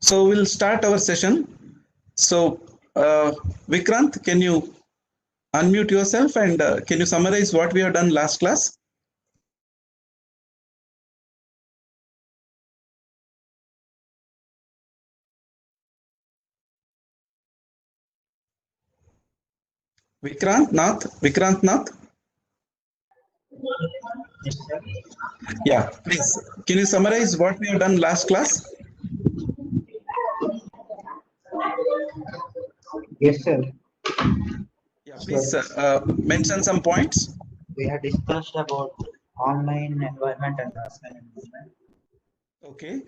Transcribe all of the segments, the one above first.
So we'll start our session. So Vikrant, can you unmute yourself and can you summarize what we have done last class? Vikrant Nath. Yeah, please. Can you summarize what we have done last class? Yes, sir. Yeah, please mention some points. We have discussed about online environment and offline environment. Okay.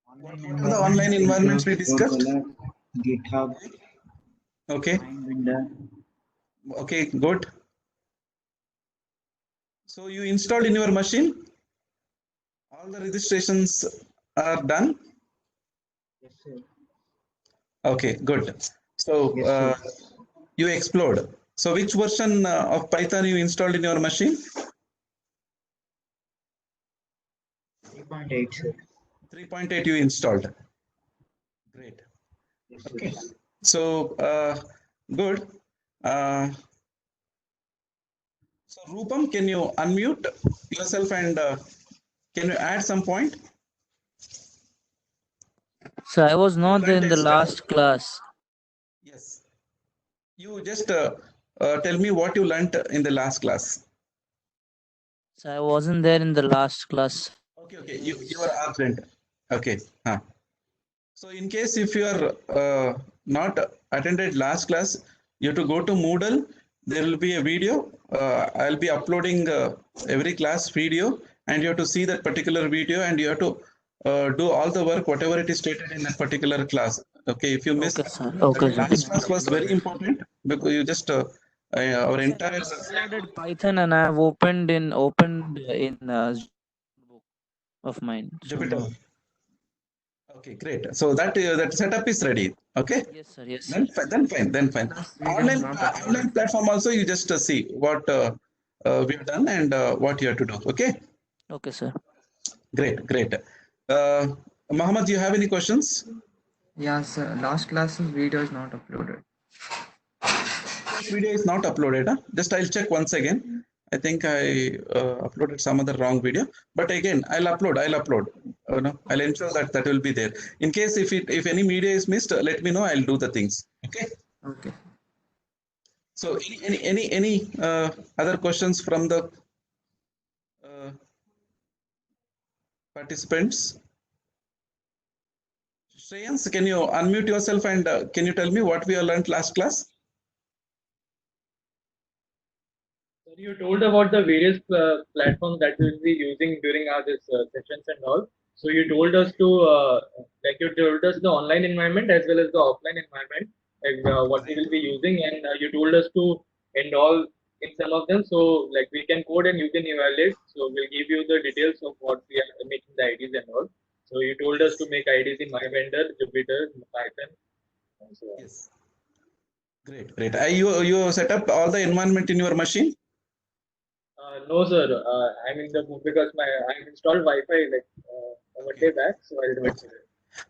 Online What are the online environments we discussed? Google, GitHub, Okay. Mindwinder. Okay, good. So you installed in your machine? All the registrations are done? Yes, sir. Okay, good. So Yes, you explored. So which version of Python you installed in your machine? 3.8, sir. 3.8 you installed. Great. Yes, Okay. sir. So good. So Rupam, can you unmute yourself and can you add some point? So I was not there in the Extra. last class. Yes. You just tell me what you learnt in the last class. So I wasn't there in the last class. Okay. You are absent. Okay. So in case if you are not attended last class, you have to go to Moodle. There will be a video. I'll be uploading every class video, and you have to see that particular video, and you have to do all the work, whatever it is stated in that particular class. Okay, if you missed, Okay, sir. Okay, the sir. last class was very important because you just our entire. Downloaded Python and I have opened in book of mine. So, Jupyter. Okay, great. So that setup is ready. Okay. yes, sir. Yes, sir. Then fine. Online platform also you just see what we have done and what you have to do. Okay, Okay, sir. great. Mohammed, do you have any questions? Yes, last class's video is not uploaded. This video is not uploaded. Huh? Just I'll check once again. I think I uploaded some other wrong video, but again I'll upload. No, I'll ensure that that will be there. In case if any media is missed, let me know. I'll do the things. Okay. Okay. So any other questions from the participants? Shreyans, can you unmute yourself and can you tell me what we have learned last class? Sir, you told about the various platforms that we will be using during our this sessions and all. So you told us to you told us the online environment as well as the offline environment, like what we will be using, and you told us to enroll in some of them. So like we can code and you can evaluate. So we'll give you the details of what we are making the IDs and all. So you told us to make IDs in MyVendor, Jupyter, Python, and so on. Yes. Great. You set up all the environment in your machine? No, sir. I'm in the mood because I installed Wi-Fi like a day back, so I'll do it today.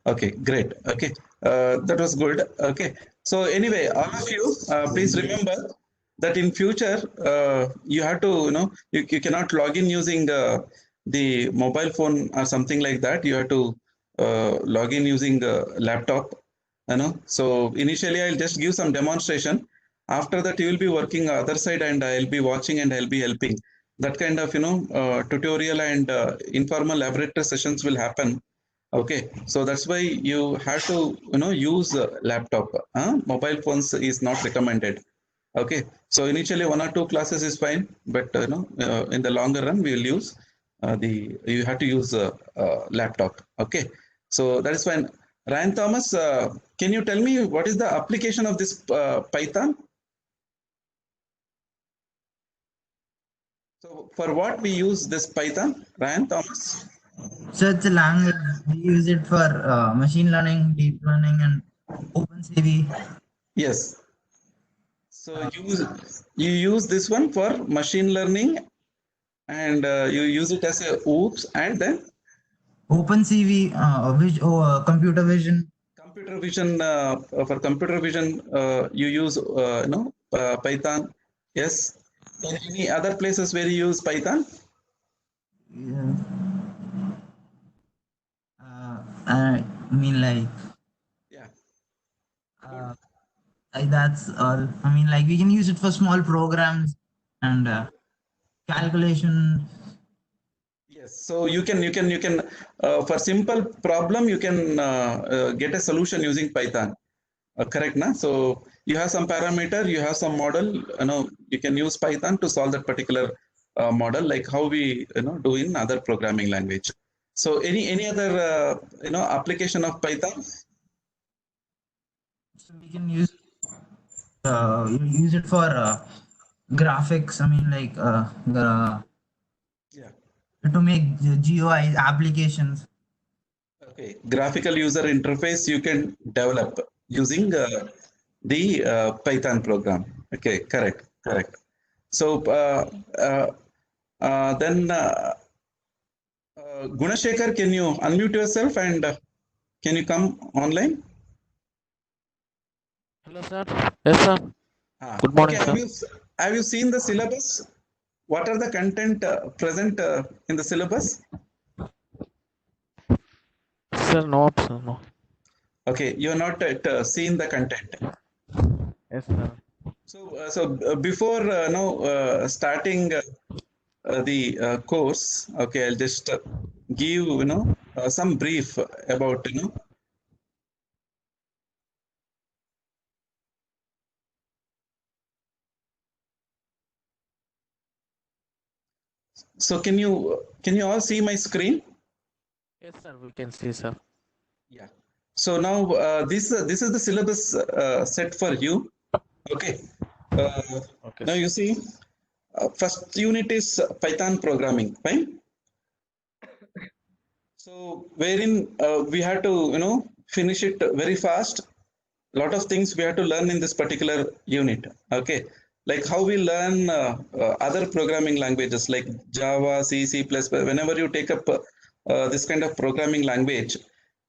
Okay, great. Okay, that was good. Okay, so anyway, all of you, please remember that in future you have to, you cannot log in using the mobile phone or something like that. You have to log in using laptop. So initially I'll just give some demonstration. After that, you will be working other side, and I'll be watching and I'll be helping. That kind of tutorial and informal laboratory sessions will happen. Okay, so that's why you have to use laptop. Mobile phones is not recommended. Okay, so initially 1 or 2 classes is fine, but in the longer run we will use you have to use laptop. Okay, so that is fine. Ryan Thomas, can you tell me what is the application of this Python? So for what we use this Python, Ryan Thomas? So it's a language. We use it for machine learning, deep learning, and OpenCV. Yes. So you use this one for machine learning, and you use it as a OOPS, and then OpenCV, computer vision. computer vision. For computer vision, you use Python. Yes. Any other places where you use Python? Yeah. I mean, like, Yeah. uh, that's all. I mean, like, we can use it for small programs and calculation. Yes, so you can for simple problem you can get a solution using Python. Correct, na? So you have some parameter, you have some model. You can use Python to solve that particular model, like how we do in other programming language. So any other application of Python? So we can use it for graphics. I mean, like, Yeah. to make GUI applications. Okay, graphical user interface you can develop using the Python program. Okay, correct. So then Gunashekar, can you unmute yourself and can you come online? Hello, sir. Yes, sir. Good morning, Okay, sir. have you seen the syllabus? What are the content present in the syllabus? Sir, no, sir, no. Okay, you are not yet seen the content. Yes, sir. So before starting the course, okay, I'll just give some brief about So can you all see my screen? Yes, sir. We can see, sir. Yeah. So now this is the syllabus set for you. Okay. Okay. Now you see, first unit is Python programming, fine. So wherein we have to finish it very fast. Lot of things we have to learn in this particular unit. Okay, like how we learn other programming languages like Java, C, C++. Whenever you take up this kind of programming language,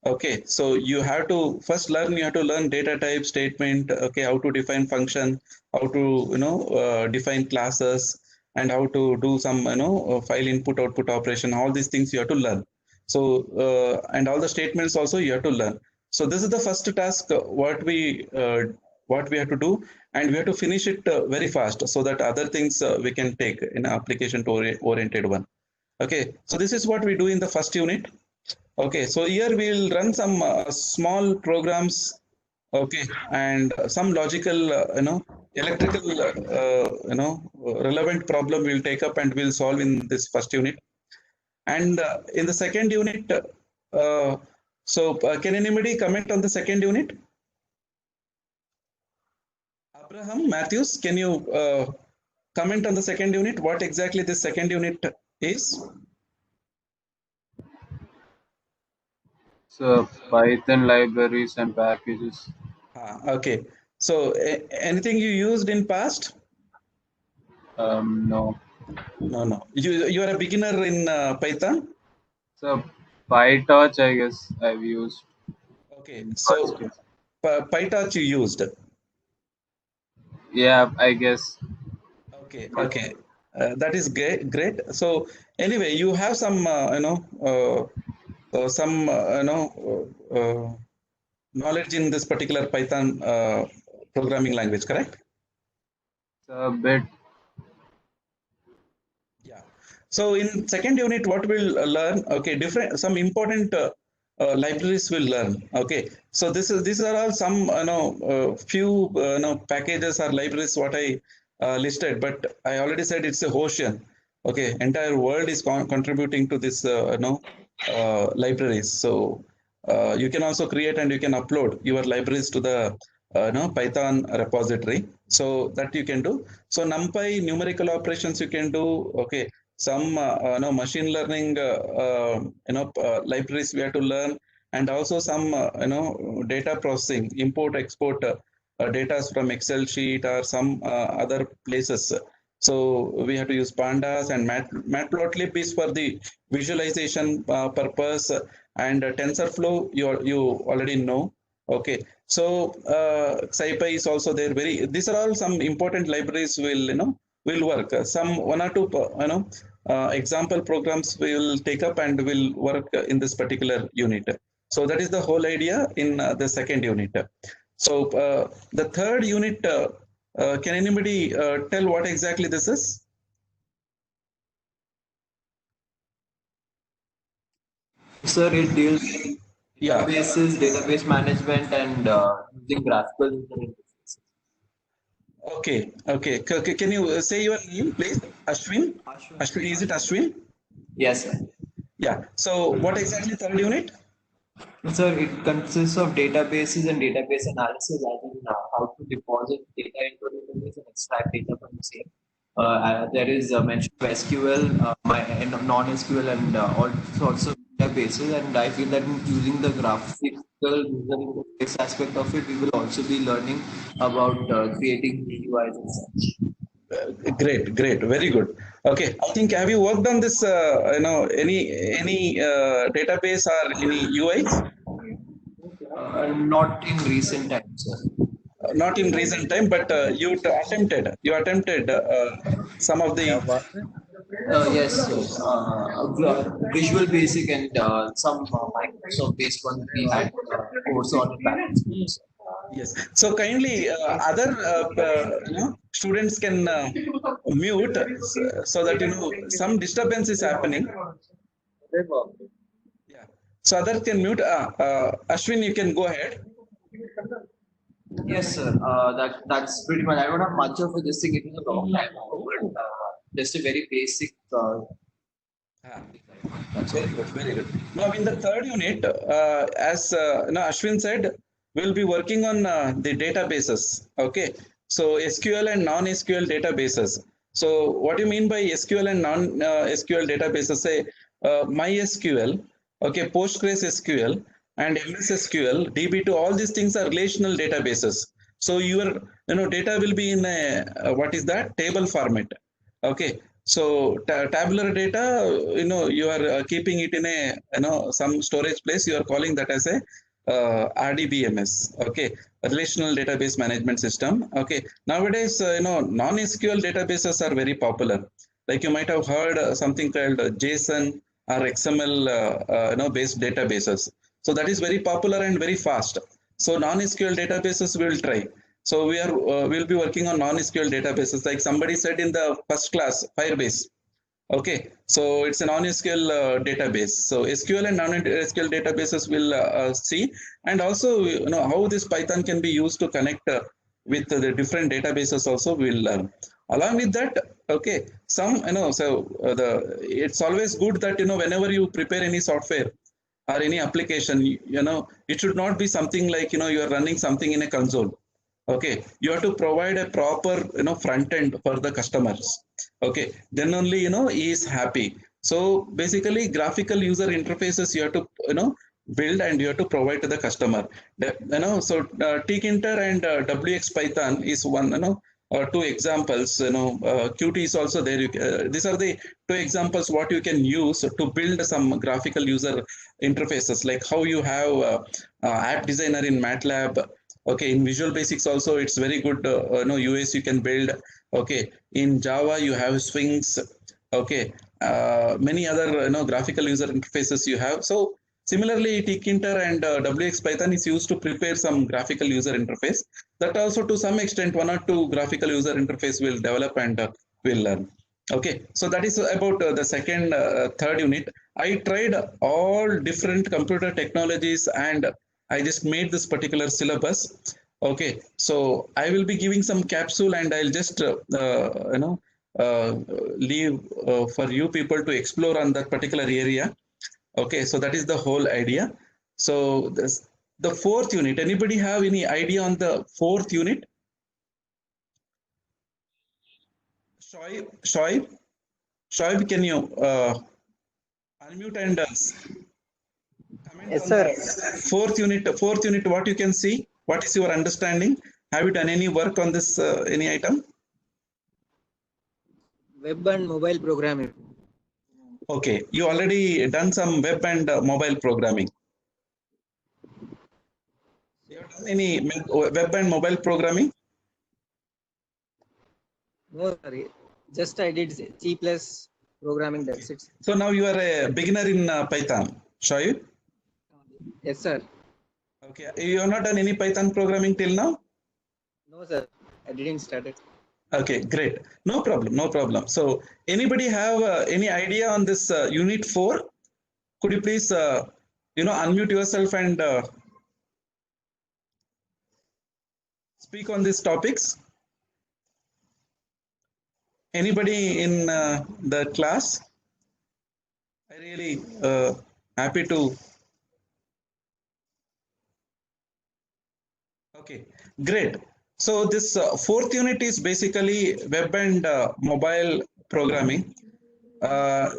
okay, so you have to first learn. You have to learn data type, statement. Okay, how to define function, how to define classes, and how to do some file input output operation. All these things you have to learn. So and all the statements also you have to learn. So this is the first task what we have to do, and we have to finish it very fast so that other things we can take in application oriented one. Okay, so this is what we do in the first unit. Okay, so here we'll run some small programs. Okay, and some logical electrical relevant problem we'll take up and we'll solve in this first unit. And in the second unit, can anybody comment on the second unit? Abraham Matthews, can you comment on the second unit? What exactly this second unit is? So Python libraries and packages. Okay. So anything you used in past? No. No. You are a beginner in Python? So PyTorch, I guess I've used. Okay. So PyTorch you used? Yeah, I guess. Okay. That is great. So anyway, you have some some knowledge in this particular Python programming language, correct? A bit. Yeah. So in second unit, what we'll learn? Okay, some important libraries we'll learn. Okay. So these are all some few packages or libraries what I listed, but I already said it's a ocean. Okay, entire world is contributing to this libraries. So you can also create and you can upload your libraries to the Python repository. So that you can do. So NumPy numerical operations you can do. Okay, some machine learning libraries we have to learn, and also some data processing, import export data from Excel sheet or some other places. So we have to use pandas, and matplotlib is for the visualization purpose, and TensorFlow you already know. Okay, so SciPy is also there. These are all some important libraries will work. Some one or two example programs will take up and will work in this particular unit. So that is the whole idea in the second unit. So the third unit, can anybody tell what exactly this is? Sir, it deals with Yeah. databases, database management, and using graphical user interfaces. Okay. Okay. Can you say your name, please? Ashwin? Ashwin, is it Ashwin? Yes, sir. Yeah. So what exactly third unit? Sir, it consists of databases and database analysis, as in how to deposit data into a database and extract data from the same. There is mention of SQL, and non-SQL, and all sorts of databases. And I feel that using the graphical user interface aspect of it, we will also be learning about creating GUIs and such. Great, very good. Okay, I think, have you worked on this? Any database or any UIs? Not in recent times, sir. Not in recent time, but you attempted. You attempted some of the. Yes, yes. Visual Basic and some Microsoft based one we had course on in back. Yes. So kindly, other students can mute, so that some disturbance is happening. Yeah. So others can mute. Ashwin, you can go ahead. Yes, sir. That's pretty much. I don't have much of this thing. It was a long time ago, but just a very basic. Very good, very good. Now, in the third unit, as Ashwin said, we'll be working on the databases. Okay, so SQL and non-SQL databases. So, what do you mean by SQL and non-SQL databases? Say MySQL, okay, PostgreSQL, and MS SQL, DB2. All these things are relational databases. So your data will be in a what is that, table format. Okay, so tabular data, you are keeping it in a some storage place. You are calling that as a RDBMS. Okay, a relational database management system. Okay, nowadays non-SQL databases are very popular. Like you might have heard something called JSON or XML based databases. So that is very popular and very fast. So non-SQL databases we will try. So we'll be working on non-SQL databases. Like somebody said in the first class, Firebase. Okay, so it's a non-SQL database. So SQL and non-SQL databases will see, and also how this Python can be used to connect with the different databases. Also, we'll learn. Along with that, okay, it's always good that whenever you prepare any software or any application, it should not be something like you are running something in a console. Okay, you have to provide a proper front end for the customers. Okay, then only he is happy. So basically, graphical user interfaces you have to build and you have to provide to the customer. So tkinter and WX Python is one two examples. Qt is also there. These are the two examples what you can use to build some graphical user interfaces, like how you have app designer in MATLAB. Okay, in Visual Basics also it's very good UIs you can build. Okay, in Java you have swings. Okay, many other graphical user interfaces you have. So similarly, tkinter and WX Python is used to prepare some graphical user interface. That also to some extent one or two graphical user interface will develop and will learn. Okay, so that is about the second, third unit. I tried all different computer technologies and I just made this particular syllabus. Okay, so I will be giving some capsule and I'll just leave for you people to explore on that particular area. Okay, so that is the whole idea. So the fourth unit. Anybody have any idea on the fourth unit? Shoaib, can you unmute and comment Yes, sir. Fourth unit, what you can see? What is your understanding? Have you done any work on this, any item? Web and mobile programming. Okay, you already done some web and mobile programming. You have done any web and mobile programming? No, sir. Just I did C plus programming. That's it. So now you are a beginner in Python, shall you? Yes, sir. Okay, you have not done any Python programming till now? No, sir. I didn't start it. Okay, great. No problem, no problem. So anybody have any idea on this unit 4? Could you please, unmute yourself and speak on these topics? Anybody in the class? I really happy to. Okay, great. So this fourth unit is basically web and mobile programming.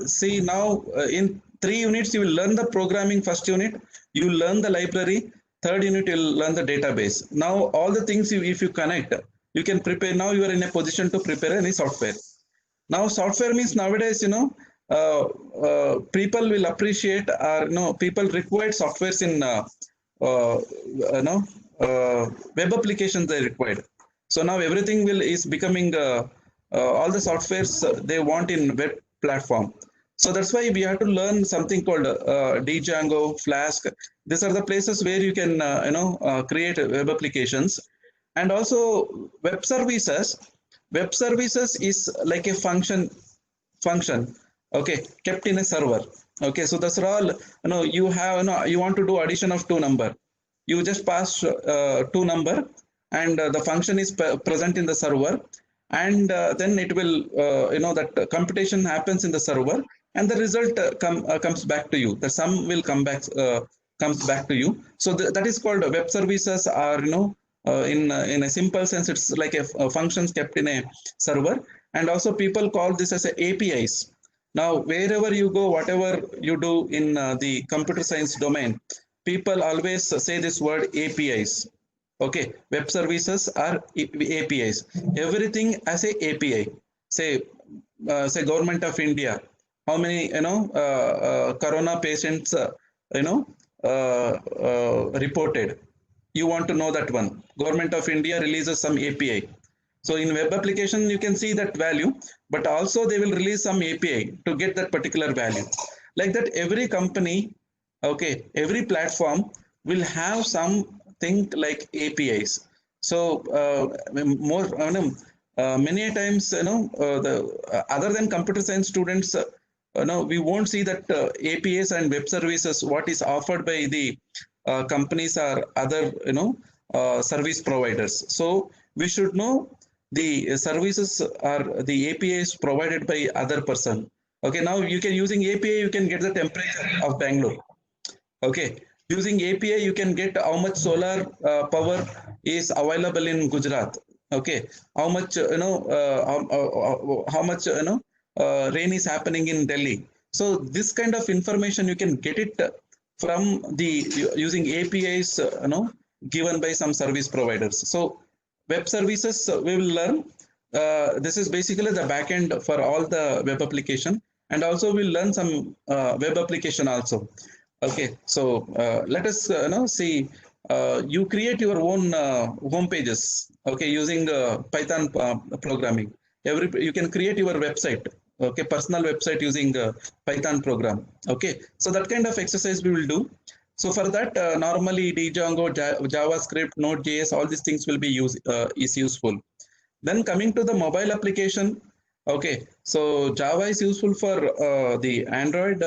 See now in 3 units you will learn the programming. First unit you will learn the library. Third unit you will learn the database. Now all the things if you connect, you can prepare. Now you are in a position to prepare any software. Now software means nowadays people will appreciate or people require softwares in web applications they required. So now everything is becoming all the softwares they want in web platform. So that's why we have to learn something called Django, Flask. These are the places where you can create web applications. And also web services. Web services is like a function, okay, kept in a server. Okay, so that's all. You have you want to do addition of 2 number. You just pass 2 number, and the function is present in the server, and then it will that computation happens in the server, and the result comes back to you. The sum will comes back to you. So that is called web services. Are in a simple sense, it's like a functions kept in a server. And also people call this as a APIs. Now wherever you go, whatever you do in the computer science domain, people always say this word APIs. Okay, web services are APIs. Everything as a API. Say Government of India, how many corona patients reported. You want to know that one. Government of India releases some API. So in web application, you can see that value, but also they will release some API to get that particular value. Like that, every company, okay, every platform will have something like APIs. So many times, other than computer science students, we won't see that APIs and web services, what is offered by the companies or other service providers. So we should know the services or the APIs provided by other person. Okay, now you can using API you can get the temperature of Bangalore. Okay, using API you can get how much solar power is available in Gujarat. Okay, how much how much rain is happening in Delhi. So this kind of information you can get it from the using APIs given by some service providers. So web services we will learn. This is basically the backend for all the web application, and also we'll learn some web application also. Okay, so let us see. You create your own home pages. Okay, using Python programming. You can create your website. Okay, personal website using Python program. Okay, so that kind of exercise we will do. So for that, normally Django, JavaScript, Node.js, all these things will be is useful. Then coming to the mobile application. Okay, so Java is useful for the Android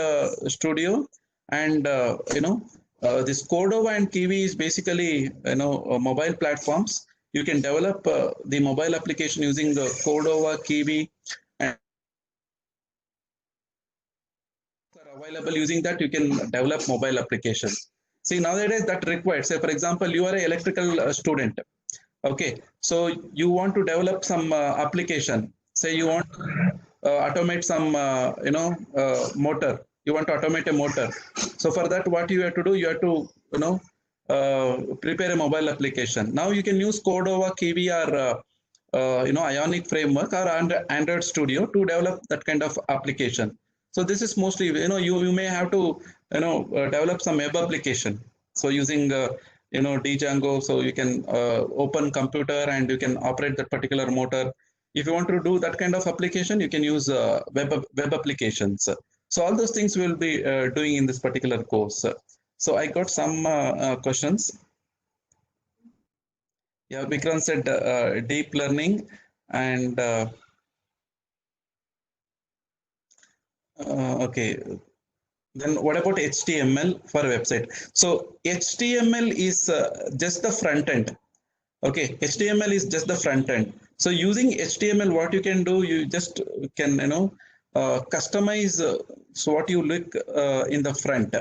Studio, and this Cordova and Kiwi is basically mobile platforms. You can develop the mobile application using the Cordova, Kiwi, and available. Using that you can develop mobile application. See, nowadays that required, say for example you are an electrical student. Okay, so you want to develop some application. Say you want to automate some motor you want to automate a motor. So for that, what you have to do, you have to, prepare a mobile application. Now you can use Cordova, Kiwi, or Ionic framework or Android Studio to develop that kind of application. So this is mostly, you may have to, develop some web application. So using, Django, so you can open computer and you can operate that particular motor. If you want to do that kind of application, you can use web applications. So all those things we'll be doing in this particular course. So I got some questions. Yeah, Vikram said deep learning and okay. Then what about HTML for website? So HTML is just the front end. Okay, HTML is just the front end. So using HTML, what you can do, you just can customize so what you look in the front.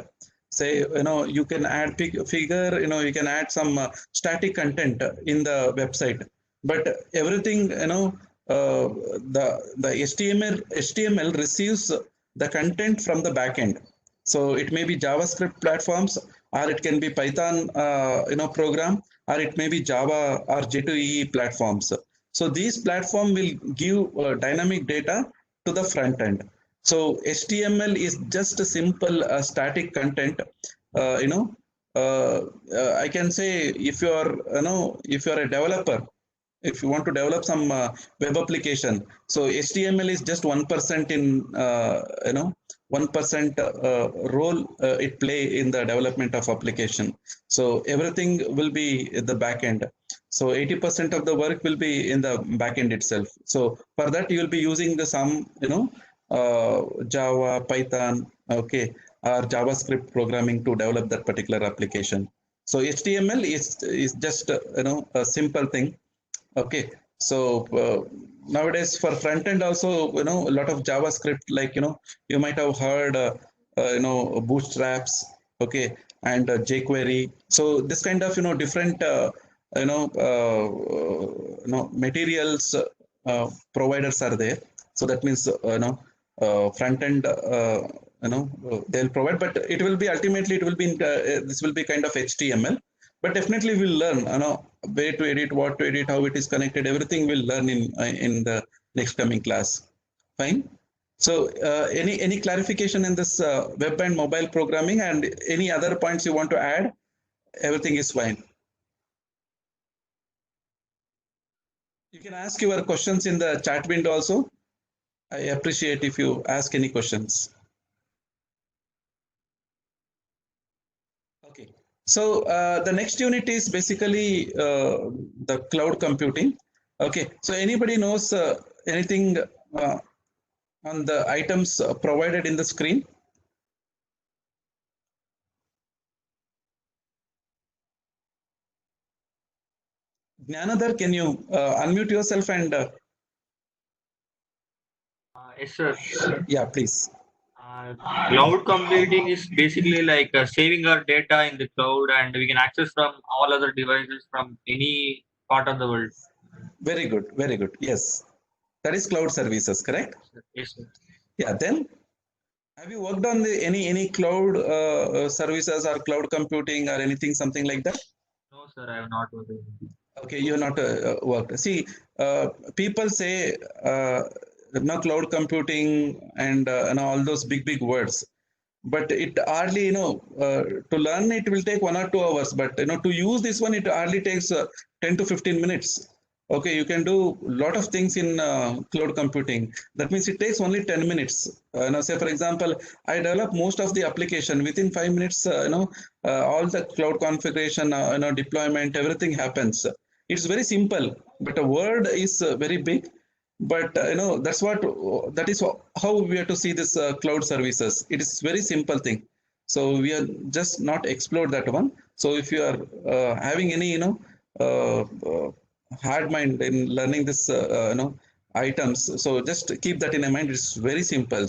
Say you can add figure, you can add some static content in the website. But everything the HTML receives the content from the backend. So it may be JavaScript platforms, or it can be Python program, or it may be Java or J2EE platforms. So these platform will give dynamic data to the front end. So HTML is just a simple static content. I can say if you are a developer, if you want to develop some web application, so HTML is just 1% in 1% role it play in the development of application. So everything will be at the back end. So 80% of the work will be in the back end itself. So for that you will be using the some Java, Python, okay, or JavaScript programming to develop that particular application. So HTML is just a simple thing. Okay, so nowadays for front end also, a lot of JavaScript, like you might have heard, Bootstraps, okay, and jQuery. So this kind of different materials providers are there. So that means front end they'll provide, but it will be ultimately it will be this will be kind of HTML. But definitely we'll learn way to edit, what to edit, how it is connected, everything we'll learn in the next coming class. Fine. So any clarification in this web and mobile programming, and any other points you want to add? Everything is fine. You can ask your questions in the chat window also. I appreciate if you ask any questions. Okay. So the next unit is basically the cloud computing. Okay. So anybody knows anything on the items provided in the screen? Jnanadhar, can you unmute yourself and Yes, sir. yeah, please. Cloud computing is basically like saving our data in the cloud, and we can access from all other devices from any part of the world. Very good, very good. Yes, that is cloud services, correct? Yes, sir. Yeah. Then, have you worked on any cloud services or cloud computing or anything, something like that? No, sir, I have not worked. Okay, you have not worked. See, people say cloud computing and all those big words, but it hardly to learn it will take 1 or 2 hours. But to use this one, it hardly takes 10 to 15 minutes. Okay, you can do a lot of things in cloud computing. That means it takes only 10 minutes. Say for example, I develop most of the application within 5 minutes. All the cloud configuration, deployment, everything happens. It's very simple, but a word is very big. But that is how we have to see this cloud services. It is very simple thing. So we are just not explored that one. So if you are having any hard mind in learning this items, so just keep that in mind. It's very simple.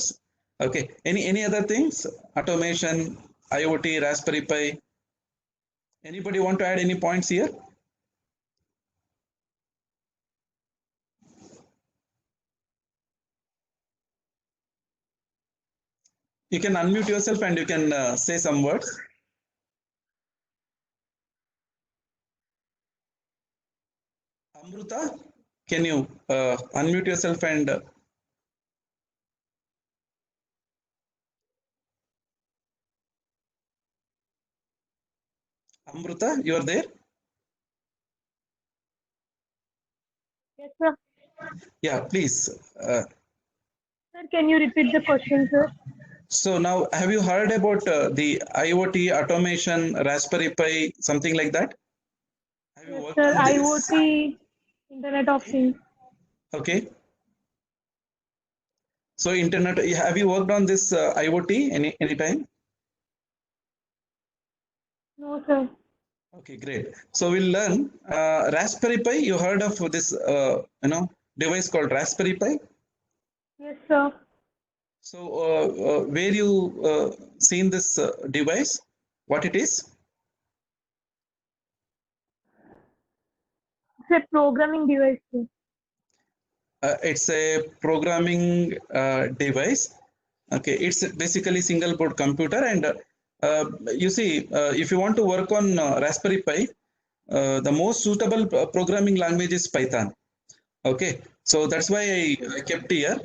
Okay. Any other things? Automation, IoT, Raspberry Pi. Anybody want to add any points here? You can unmute yourself and you can say some words. Amruta, can you unmute yourself and Amruta, you are there? Yes, sir. Yeah, please. Sir, can you repeat the question, sir? So now, have you heard about the IoT automation, Raspberry Pi, something like that? Have you Yes, worked sir. on this? IoT, Internet of Things. Okay. So internet, have you worked on this IoT any time? No, sir. Okay, great. So we'll learn Raspberry Pi. You heard of this, device called Raspberry Pi? Yes, sir. So where you seen this device? What it is? It's a programming device, sir. It's a programming device. Okay, it's basically single board computer, and you see, if you want to work on Raspberry Pi, the most suitable programming language is Python. Okay, so that's why I kept here.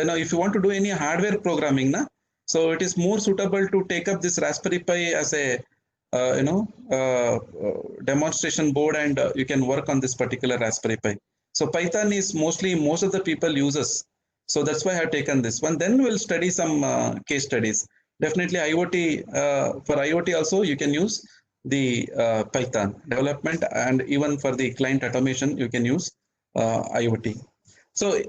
Now, if you want to do any hardware programming, na, so it is more suitable to take up this Raspberry Pi as a demonstration board, and you can work on this particular Raspberry Pi. So Python is mostly most of the people uses. So that's why I have taken this one. Then we'll study some case studies. Definitely IoT, for IoT also you can use the Python development, and even for the client automation you can use IoT. So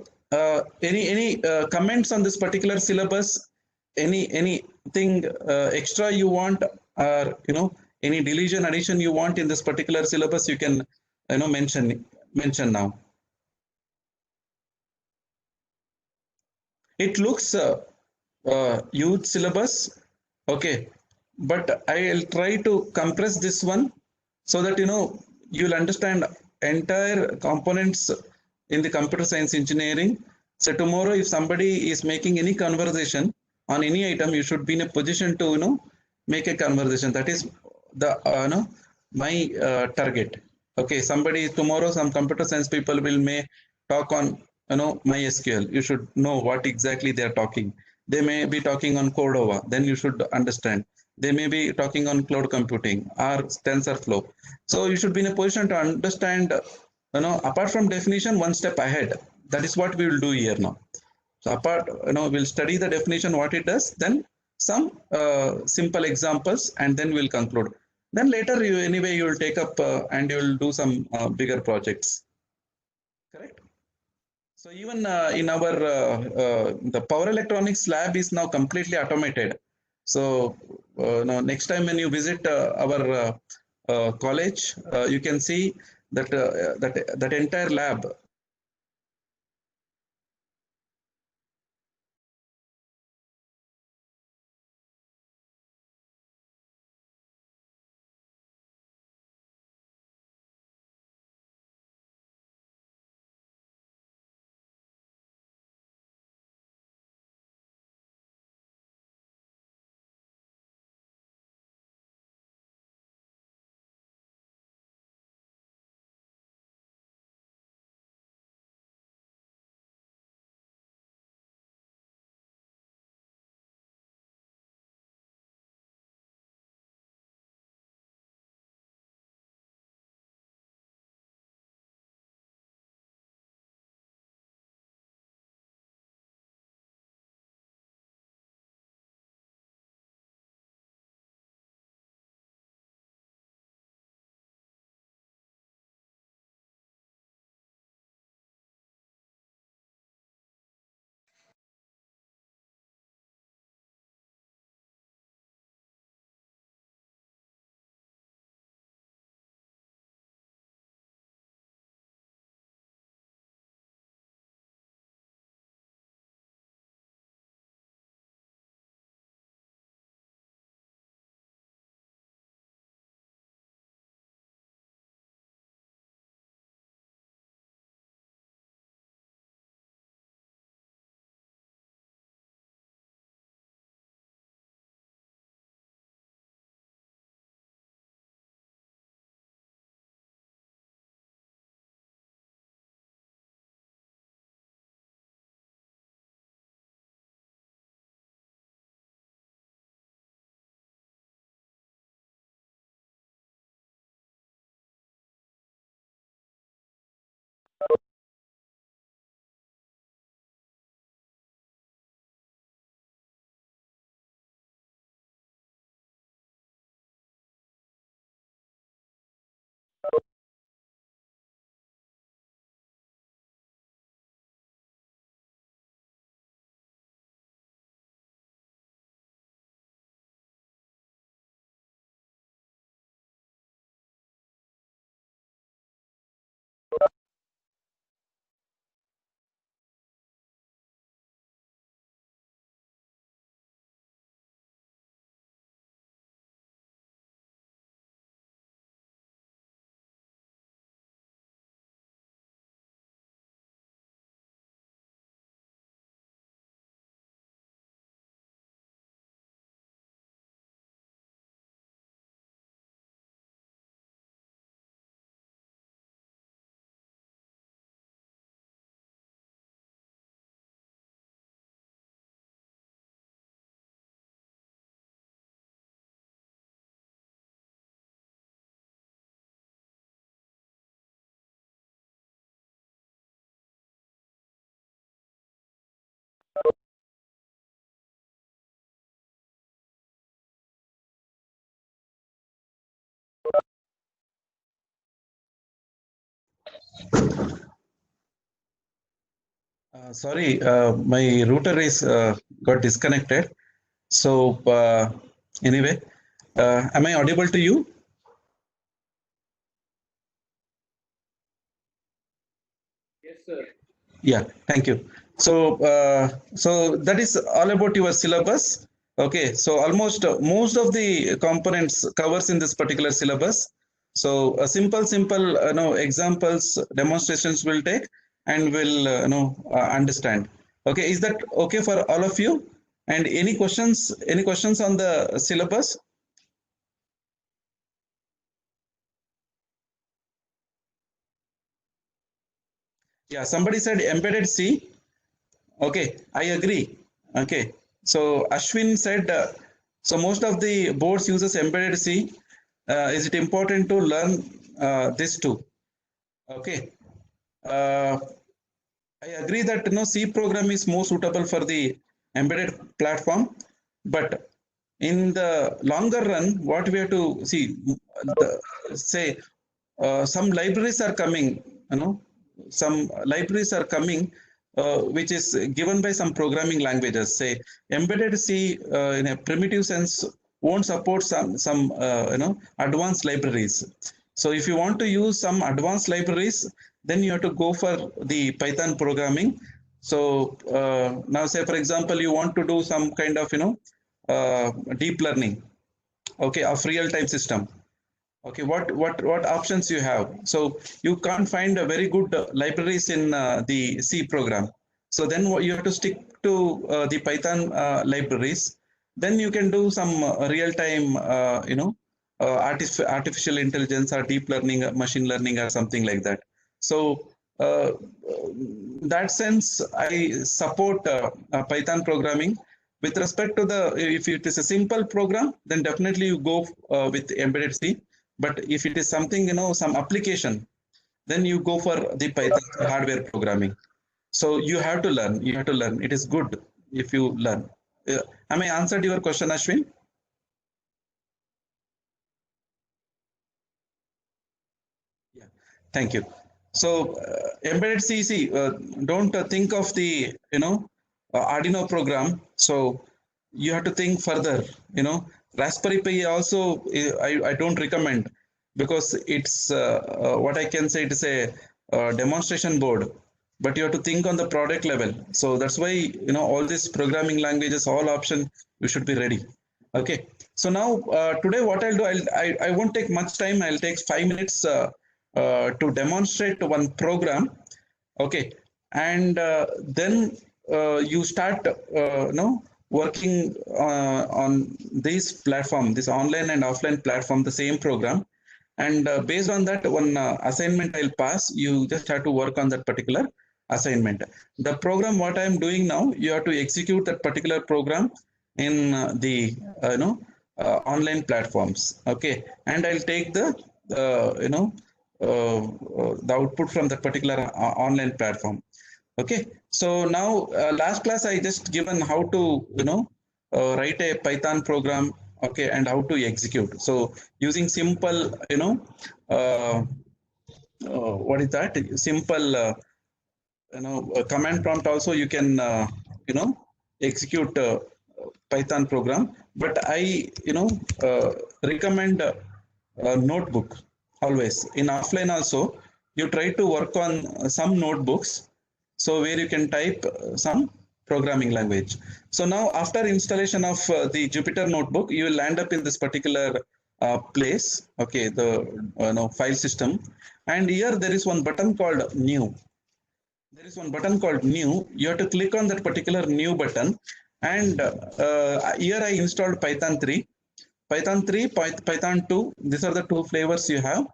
any comments on this particular syllabus? Anything extra you want, or any deletion addition you want in this particular syllabus? You can mention now. It looks huge syllabus, okay, but I'll try to compress this one so that you'll understand entire components in the computer science engineering. So tomorrow, if somebody is making any conversation on any item, you should be in a position to make a conversation. That is the my target. Okay, somebody tomorrow, some computer science people may talk on MySQL. You should know what exactly they are talking. They may be talking on Cordova. Then you should understand. They may be talking on cloud computing or TensorFlow. So you should be in a position to understand. Apart from definition, one step ahead. That is what we will do here now. So apart, we'll study the definition, what it does, then some simple examples, and then we'll conclude. Then later, you will take up and you will do some bigger projects. Correct. So even in our the power electronics lab is now completely automated. So now next time when you visit our college, you can see that entire lab Sorry, my router is got disconnected. So anyway, am I audible to you? Yes, sir. Yeah, thank you. So that is all about your syllabus. Okay, so almost most of the components covers in this particular syllabus. So simple examples, demonstrations will take and will understand. Okay, is that okay for all of you? And any questions? Any questions on the syllabus? Yeah, somebody said embedded C. Okay, I agree. Okay, so Ashwin said, so most of the boards uses embedded C. Is it important to learn this too? Okay, uh, I agree that C program is more suitable for the embedded platform, but in the longer run, what we have to see, say, some libraries are coming, some libraries are coming, which is given by some programming languages. Say, embedded C in a primitive sense won't support some advanced libraries. So if you want to use some advanced libraries, then you have to go for the Python programming. So now, say for example, you want to do some kind of deep learning, okay, of real-time system. Okay, what options you have? So you can't find a very good libraries in the C program. So then you have to stick to the Python libraries. Then you can do some real-time, artificial intelligence or deep learning, machine learning, or something like that. So that sense, I support Python programming. With respect to if it is a simple program, then definitely you go with embedded C. But if it is something, some application, then you go for the Python hardware programming. So you have to learn. You have to learn. It is good if you learn. Am I answered your question, Ashwin? Yeah. Thank you. So embedded C, don't think of the Arduino program. So you have to think further. Raspberry Pi also I don't recommend, because it's what I can say, it is a demonstration board, but you have to think on the product level. So that's why all these programming languages, all option, you should be ready. Okay. So now today what I'll do, I won't take much time. I'll take 5 minutes to demonstrate one program. Okay, and then you start working on this platform, this online and offline platform, the same program. And based on that, one assignment I'll pass. You just have to work on that particular assignment. The program what I'm doing now, you have to execute that particular program in the online platforms. Okay, and I'll take the the output from that particular online platform. Okay, so now last class I just given how to write a Python program, okay, and how to execute. So using simple what is that simple command prompt also you can execute Python program, but I recommend notebook always. In offline also you try to work on some notebooks, so where you can type some programming language. So now after installation of the Jupyter Notebook, you will land up in this particular place, okay, the file system, and here there is one button called new. There is one button called new. You have to click on that particular new button, and here I installed Python 3, Python 2. These are the two flavors you have.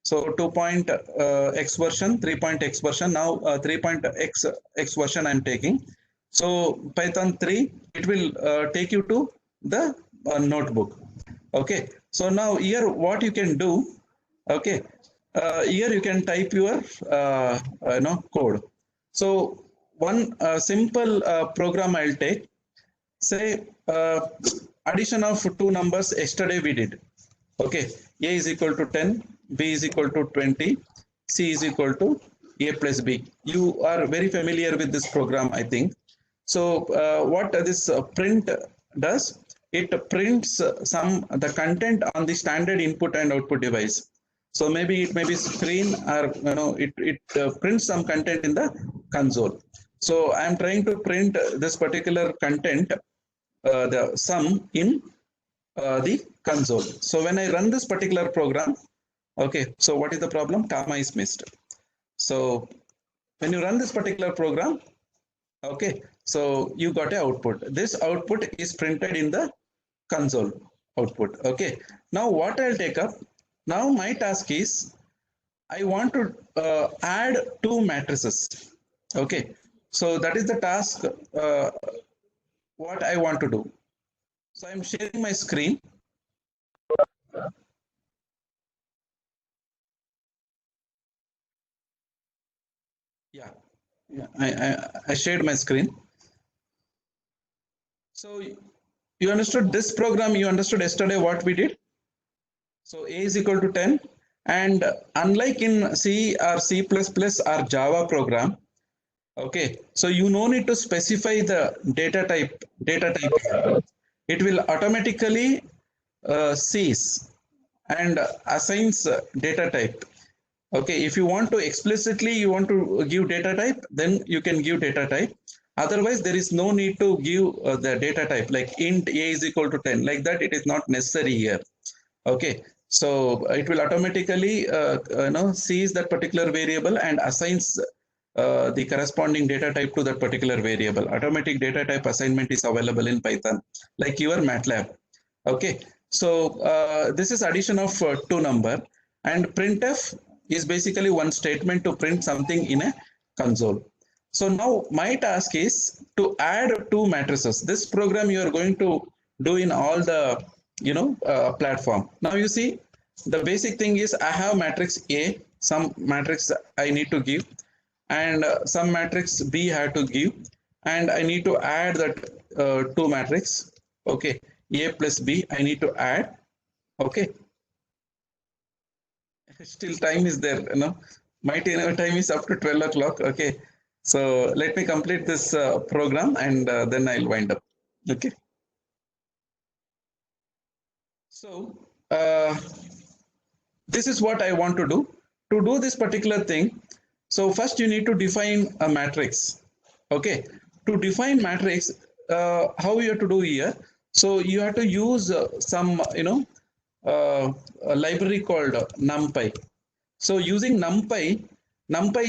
So 2.x version, 3.x version. Now 3.x version I'm taking. So Python 3, it will take you to the notebook. Okay. So now here what you can do, okay, here you can type your code. So one simple program I'll take. Say addition of two numbers yesterday we did. Okay, A is equal to 10, B is equal to 20, C is equal to A plus B. You are very familiar with this program, I think. So what this print does, it prints the content on the standard input and output device. So maybe it may be screen, or it prints some content in the console. So I am trying to print this particular content, the sum in the console. So when I run this particular program, okay, so what is the problem? Comma is missed. So when you run this particular program, okay, so you got a output. This output is printed in the console output. Okay, now what I'll take up, now my task is I want to add two matrices. Okay, so that is the task what I want to do. So I'm sharing my screen. Yeah, I shared my screen. So you understood this program, you understood yesterday what we did. So A is equal to 10, and unlike in C or C++ or Java program, okay, so you no need to specify the data type. It will automatically sees and assigns data type. Okay, if you want to explicitly you want to give data type, then you can give data type. Otherwise, there is no need to give the data type like int A is equal to 10. Like that, it is not necessary here. Okay, so it will automatically sees that particular variable and assigns the corresponding data type to that particular variable. Automatic data type assignment is available in Python, like your MATLAB. Okay, so this is addition of two number, and printf is basically one statement to print something in a console. So now my task is to add two matrices. This program you are going to do in all the platform. Now you see the basic thing is I have matrix A, some matrix I need to give, and some matrix B I have to give, and I need to add that two matrix. Okay, A plus B I need to add. Okay, still time is there, my time is up to 12 o'clock. Okay, so let me complete this program, and then I'll wind up. Okay, so this is what I want to do. To do this particular thing, so first you need to define a matrix. Okay, to define matrix, how you have to do here? So you have to use some a library called NumPy. So using NumPy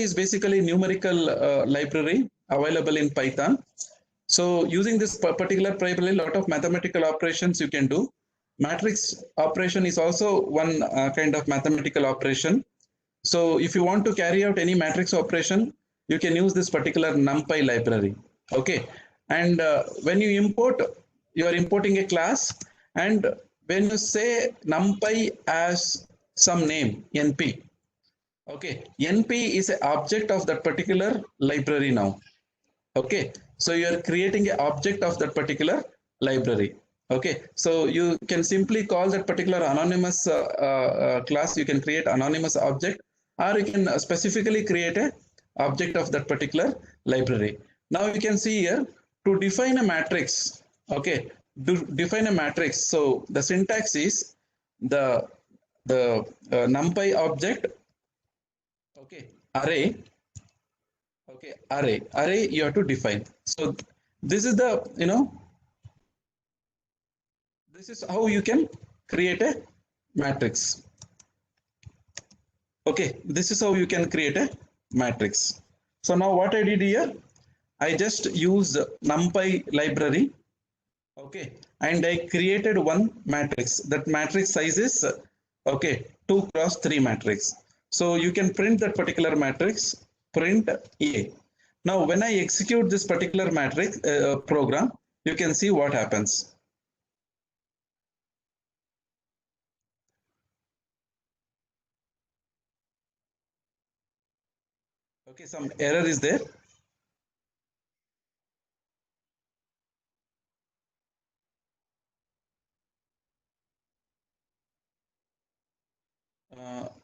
is basically a numerical library available in Python. So using this particular library, a lot of mathematical operations you can do. Matrix operation is also one kind of mathematical operation. So if you want to carry out any matrix operation, you can use this particular NumPy library. Okay, and when you import, you are importing a class, and when you say NumPy as some name, NP, Okay, NP is an object of that particular library now. Okay, so you are creating an object of that particular library. Okay, so you can simply call that particular anonymous class. You can create anonymous object, or you can specifically create a object of that particular library. Now you can see here to define a matrix. Okay, define a matrix. So the syntax is the NumPy object. Okay, array. Okay, array you have to define. So this is the this is how you can create a matrix. Okay, this is how you can create a matrix. So now what I did here, I just used NumPy library. Okay, and I created one matrix. That matrix size is 2 cross 3 matrix. So you can print that particular matrix, print A. Now when I execute this particular matrix program, you can see what happens. Okay, some error is there.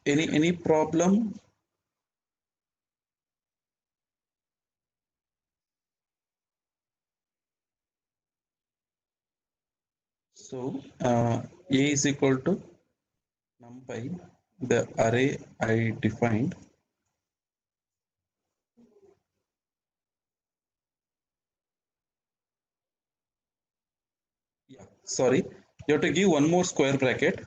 Any problem? So A is equal to NumPy, the array I defined. Yeah, sorry, you have to give one more square bracket.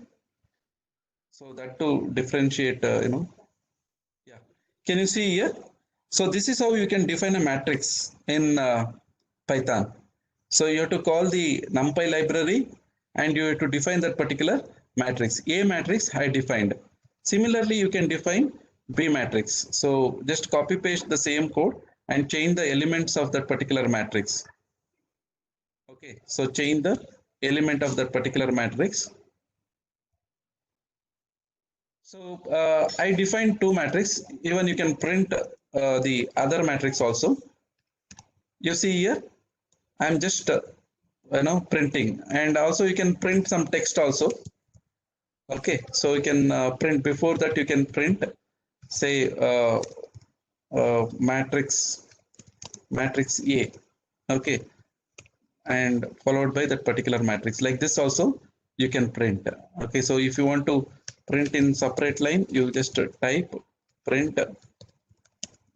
So that to differentiate, yeah. Can you see here? So this is how you can define a matrix in Python. So you have to call the NumPy library and you have to define that particular matrix. A matrix I defined. Similarly, you can define B matrix. So just copy paste the same code and change the elements of that particular matrix. Okay, so change the element of that particular matrix. So I defined two matrices. Even you can print the other matrix also. You see here, I'm just printing, and also you can print some text also. Okay, so you can print. Before that, you can print, say, matrix A. Okay, and followed by that particular matrix. Like this also you can print. Okay, so if you want to print in separate line, you just type print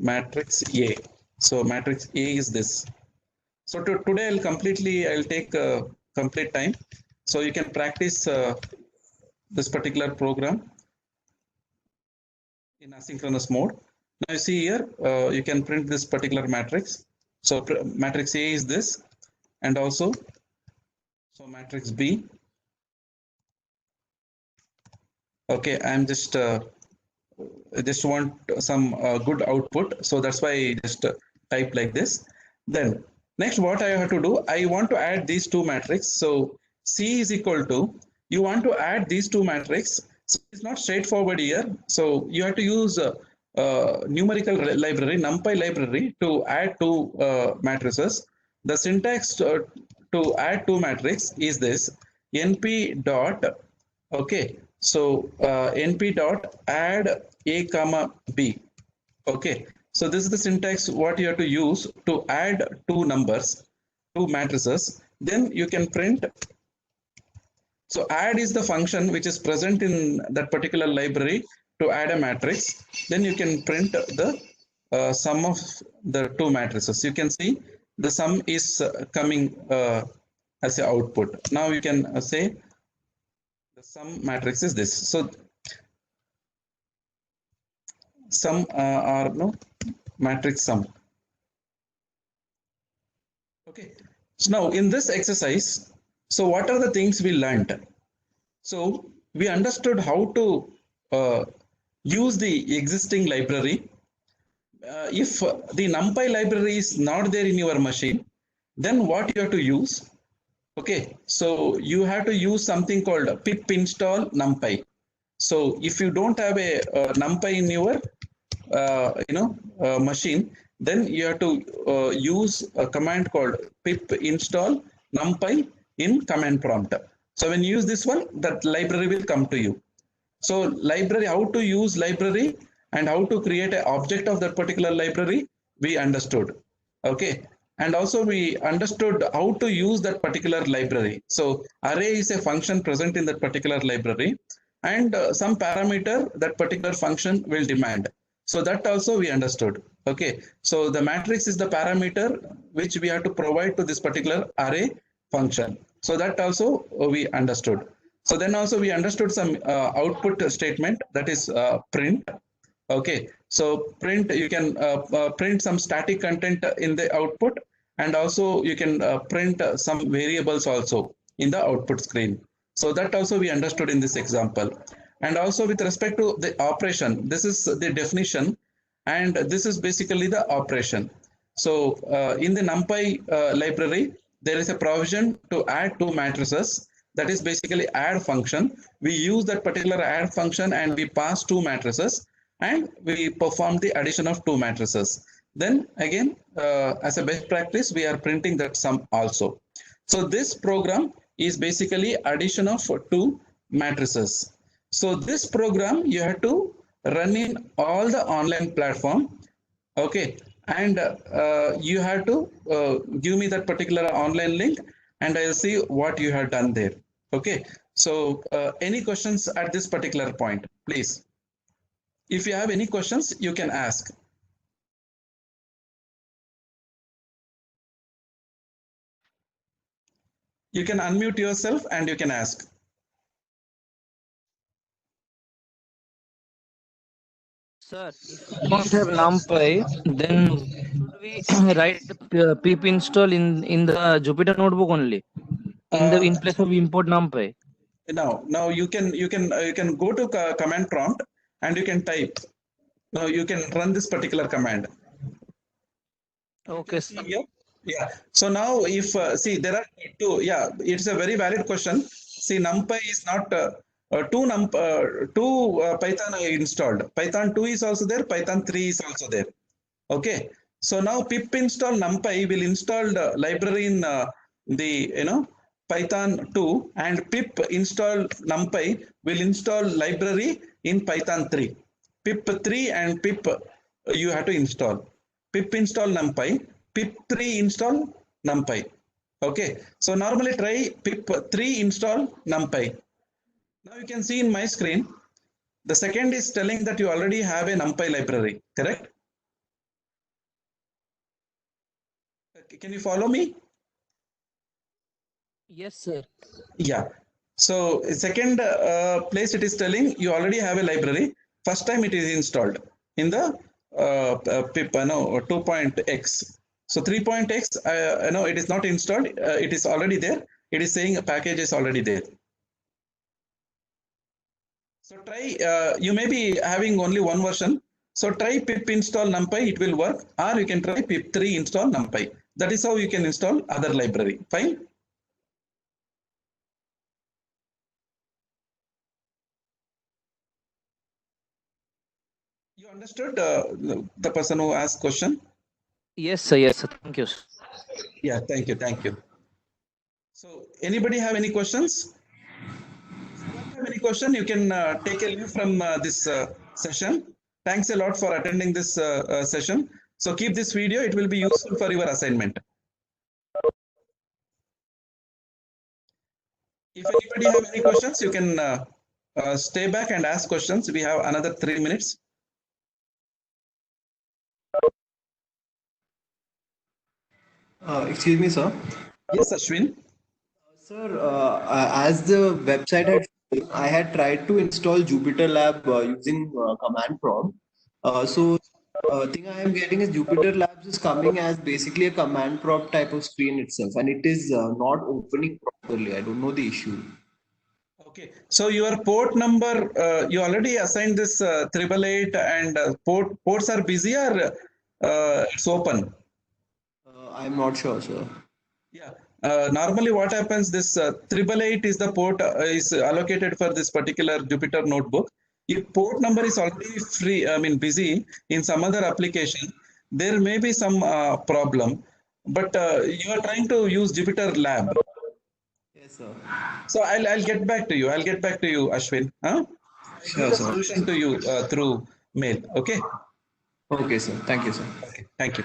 matrix A. So matrix A is this. So today I'll take complete time. So you can practice this particular program in asynchronous mode. Now you see here, you can print this particular matrix. So matrix A is this, and also so matrix B. Okay, I'm just want some good output, so that's why I just type like this. Then next, what I have to do, I want to add these two matrices. So C is equal to, you want to add these two matrices. So it's not straightforward here. So you have to use numerical library, NumPy library, to add two matrices. The syntax to add two matrices is this: np dot. Okay, so np dot add A comma B. Okay, so this is the syntax what you have to use to add two numbers, two matrices. Then you can print. So add is the function which is present in that particular library to add a matrix. Then you can print the sum of the two matrices. You can see the sum is coming as an output. Now you can say the sum matrix is this. So sum are no matrix sum. Okay. So now in this exercise, so what are the things we learned? So we understood how to use the existing library. If the NumPy library is not there in your machine, then what you have to use? Okay, so you have to use something called pip install NumPy. So if you don't have a NumPy in your machine, then you have to use a command called pip install NumPy in command prompt. So when you use this one, that library will come to you. So library, how to use library and how to create an object of that particular library, we understood. Okay. And also we understood how to use that particular library. So array is a function present in that particular library, and some parameter that particular function will demand. So that also we understood. Okay. So the matrix is the parameter which we have to provide to this particular array function. So that also we understood. So then also we understood some output statement, that is print. Okay, so print, you can print some static content in the output, and also you can print some variables also in the output screen. So that also we understood in this example. And also with respect to the operation, this is the definition, and this is basically the operation. So in the NumPy library, there is a provision to add two matrices. That is basically add function. We use that particular add function and we pass two matrices, and we perform the addition of two matrices. Then again, as a best practice, we are printing that sum also. So this program is basically addition of two matrices. So this program you have to run in all the online platform. Okay, and you have to give me that particular online link, and I'll see what you have done there. Okay, so any questions at this particular point, please? If you have any questions, you can ask. You can unmute yourself and you can ask. Sir, if we don't have NumPy, then should we write pip install in the Jupyter notebook only, in place of import NumPy? Now you can go to command prompt and you can type. Now you can run this particular command. Okay, sir. Yeah. So now if see, there are two. Yeah, it's a very valid question. See, NumPy is not two Python I installed. Python 2 is also there. Python 3 is also there. Okay. So now pip install NumPy will install the library in the Python 2, and pip install NumPy will install library in Python 3. Pip 3 and pip you have to install. Pip install NumPy, pip 3 install NumPy. Okay, so normally try pip 3 install NumPy. Now you can see in my screen, the second is telling that you already have a NumPy library, correct? Can you follow me? Yes, sir. Yeah. So second place it is telling you already have a library. First time it is installed in the pip 2.x. So 3.x, it is not installed. It is already there. It is saying a package is already there. So try, you may be having only one version. So try pip install NumPy, it will work. Or you can try pip 3 install NumPy. That is how you can install other library. Fine. You understood the person who asked question? Yes, sir. Yes, sir. Thank you. Yeah, thank you. Thank you. So anybody have any questions? If you don't have any question, you can take a leave from this session. Thanks a lot for attending this session. So keep this video. It will be useful for your assignment. If anybody have any questions, you can stay back and ask questions. We have another 3 minutes. Excuse me, sir. Yes, Ashwin. Sir, as the website had shown, I had tried to install Jupyter Lab using command prompt. So thing I am getting is Jupyter Labs is coming as basically a command prompt type of screen itself, and it is not opening properly. I don't know the issue. Okay, so your port number, you already assigned this 888 and ports are busy or it's open? I'm not sure, sir. Yeah, normally what happens, this 888 is the port is allocated for this particular Jupyter notebook. If port number is already free, I mean busy in some other application, there may be some problem. But you are trying to use Jupyter Lab. Yes, sir. So I'll get back to you. I'll get back to you, Ashwin. Huh? Sure, sir. Solution to you through mail. Okay. Okay, sir. Thank you, sir. Okay. Thank you.